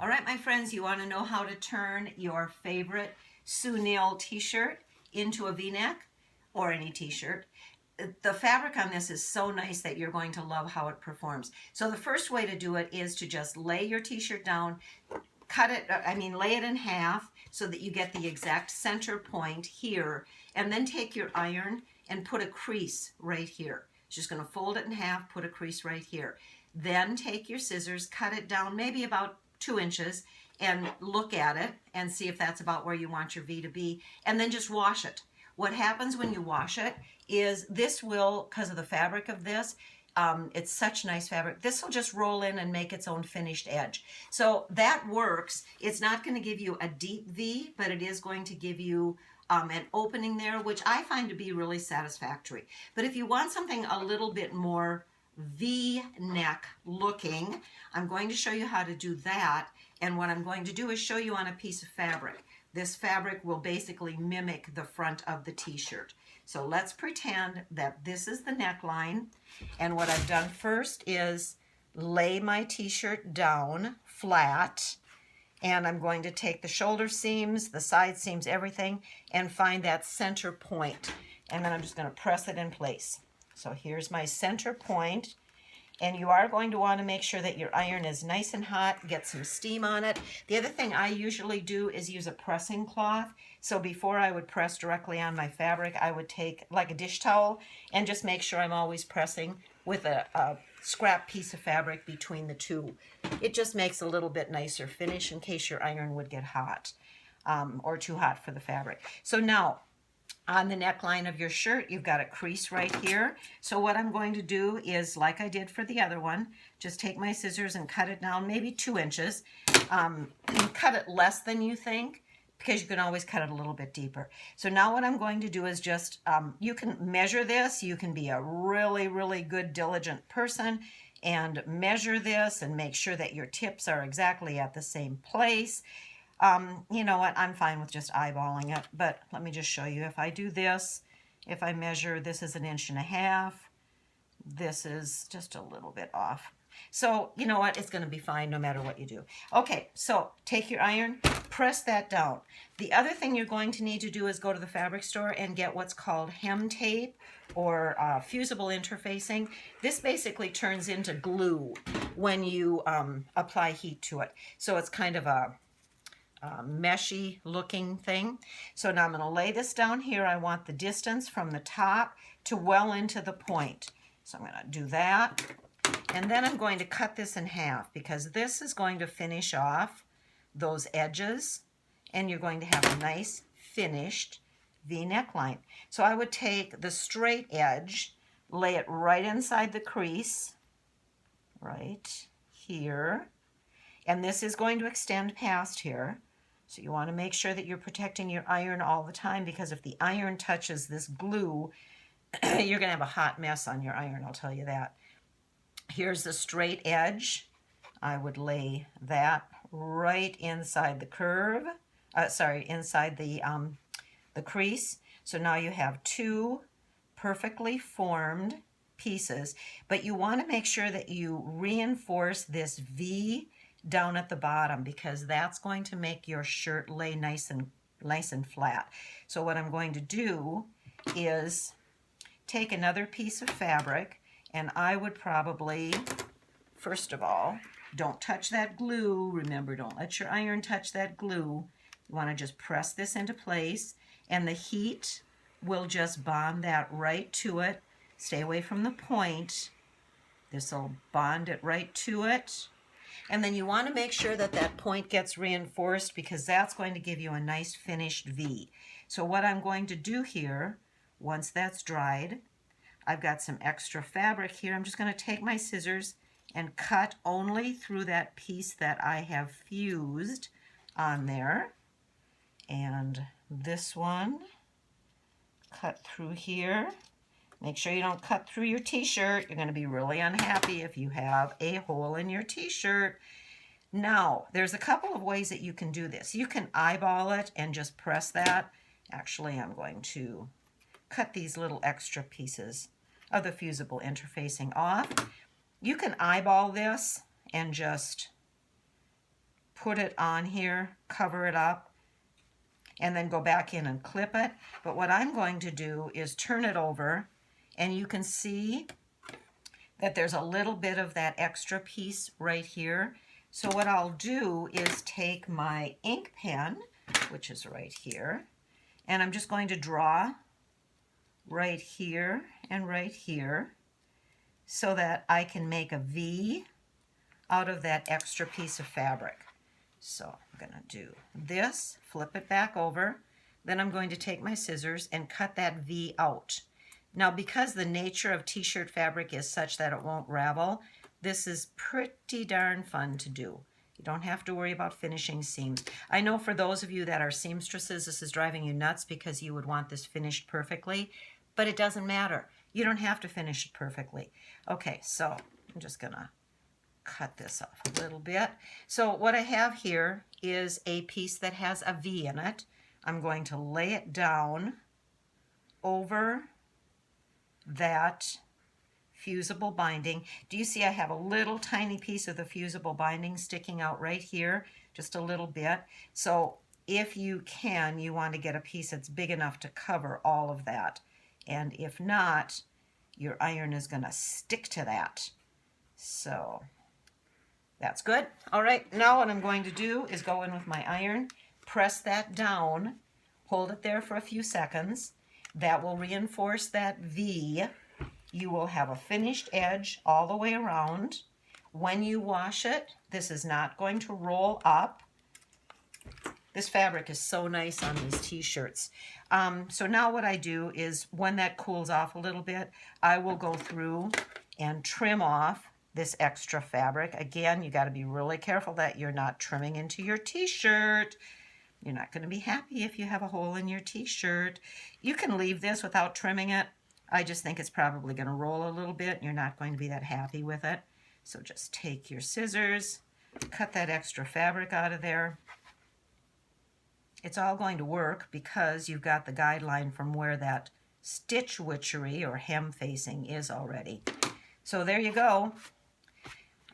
All right, my friends, you want to know how to turn your favorite Sunil t-shirt into a v-neck or any t-shirt. The fabric on this is so nice that you're going to love how it performs. So the first way to do it is to just lay your t-shirt down, lay it in half so that you get the exact center point here, and then take your iron and put a crease right here. Just going to fold it in half, put a crease right here. Then take your scissors, cut it down maybe about 2 inches, and look at it and see if that's about where you want your V to be, and then just wash it. What happens when you wash it is this will, because of the fabric of this, it's such nice fabric, this will just roll in and make its own finished edge. So that works. It's not going to give you a deep V, but it is going to give you an opening there, which I find to be really satisfactory. But if you want something a little bit more V-neck looking, I'm going to show you how to do that. And what I'm going to do is show you on a piece of fabric. This fabric will basically mimic the front of the t-shirt. So let's pretend that this is the neckline. And what I've done first is lay my t-shirt down flat. And I'm going to take the shoulder seams, the side seams, everything, and find that center point. And then I'm just going to press it in place. So here's my center point, and you are going to want to make sure that your iron is nice and hot, get some steam on it. The other thing I usually do is use a pressing cloth. So before I would press directly on my fabric, I would take like a dish towel and just make sure I'm always pressing with a scrap piece of fabric between the two. It just makes a little bit nicer finish in case your iron would get hot or too hot for the fabric. So now, on the neckline of your shirt, you've got a crease right here. So what I'm going to do is, like I did for the other one, just take my scissors and cut it down maybe 2 inches. Cut it less than you think, because you can always cut it a little bit deeper. So now what I'm going to do is just, you can measure this. You can be a really, really good, diligent person and measure this and make sure that your tips are exactly at the same place. You know what, I'm fine with just eyeballing it, but let me just show you. If I do this, if I measure, this is 1.5 inches, this is just a little bit off. So, you know what, it's going to be fine no matter what you do. Okay, so take your iron, press that down. The other thing you're going to need to do is go to the fabric store and get what's called hem tape or fusible interfacing. This basically turns into glue when you apply heat to it. So it's kind of a meshy looking thing. So now I'm going to lay this down here. I want the distance from the top to well into the point. So I'm going to do that. And then I'm going to cut this in half because this is going to finish off those edges and you're going to have a nice finished V neckline. So I would take the straight edge, lay it right inside the crease, right here. And this is going to extend past here. So you want to make sure that you're protecting your iron all the time, because if the iron touches this glue, you're going to have a hot mess on your iron, I'll tell you that. Here's the straight edge. I would lay that right inside the curve, inside the crease. So now you have 2 perfectly formed pieces, but you want to make sure that you reinforce this V down at the bottom, because that's going to make your shirt lay nice and flat. So what I'm going to do is take another piece of fabric, and I would probably, first of all, don't touch that glue. Remember, don't let your iron touch that glue. You want to just press this into place, and the heat will just bond that right to it. Stay away from the point. This will bond it right to it. And then you want to make sure that that point gets reinforced, because that's going to give you a nice finished V. So what I'm going to do here, once that's dried, I've got some extra fabric here. I'm just going to take my scissors and cut only through that piece that I have fused on there. And this one, cut through here. Make sure you don't cut through your t-shirt. You're going to be really unhappy if you have a hole in your t-shirt. Now, there's a couple of ways that you can do this. You can eyeball it and just press that. Actually, I'm going to cut these little extra pieces of the fusible interfacing off. You can eyeball this and just put it on here, cover it up, and then go back in and clip it. But what I'm going to do is turn it over, and you can see that there's a little bit of that extra piece right here. So what I'll do is take my ink pen, which is right here, and I'm just going to draw right here and right here so that I can make a V out of that extra piece of fabric. So I'm going to do this, flip it back over, then I'm going to take my scissors and cut that V out. Now, because the nature of t-shirt fabric is such that it won't ravel, this is pretty darn fun to do. You don't have to worry about finishing seams. I know for those of you that are seamstresses, this is driving you nuts because you would want this finished perfectly, but it doesn't matter. You don't have to finish it perfectly. Okay, so I'm just gonna cut this off a little bit. So what I have here is a piece that has a V in it. I'm going to lay it down over that fusible binding. Do you see I have a little tiny piece of the fusible binding sticking out right here, just a little bit. So if you can, you want to get a piece that's big enough to cover all of that. And if not, your iron is going to stick to that. So that's good. All right, now what I'm going to do is go in with my iron, press that down, hold it there for a few seconds. That will reinforce that V. You will have a finished edge all the way around. When you wash it, this is not going to roll up. This fabric is so nice on these t-shirts. So now what I do is when that cools off a little bit, I will go through and trim off this extra fabric. Again, you got to be really careful that you're not trimming into your t-shirt. You're not going to be happy if you have a hole in your t-shirt. You can leave this without trimming it. I just think it's probably going to roll a little bit. You're not going to be that happy with it. So just take your scissors, cut that extra fabric out of there. It's all going to work because you've got the guideline from where that stitch witchery or hem facing is already. So there you go.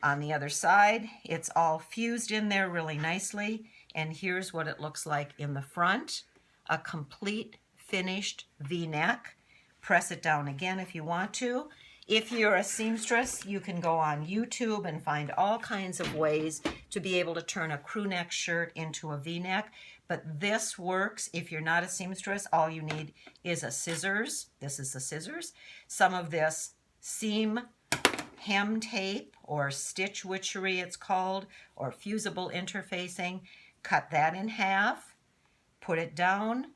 On the other side, it's all fused in there really nicely. And here's what it looks like in the front. A complete finished V-neck. Press it down again if you want to. If you're a seamstress, you can go on YouTube and find all kinds of ways to be able to turn a crew neck shirt into a V-neck. But this works if you're not a seamstress. All you need is a scissors. This is the scissors. Some of this seam hem tape or stitch witchery it's called, or fusible interfacing. Cut that in half, put it down,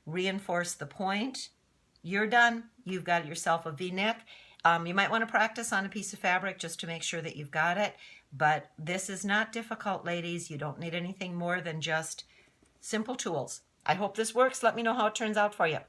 reinforce the point. You're done. You've got yourself a V-neck. You might want to practice on a piece of fabric just to make sure that you've got it. But this is not difficult, ladies. You don't need anything more than just simple tools. I hope this works. Let me know how it turns out for you.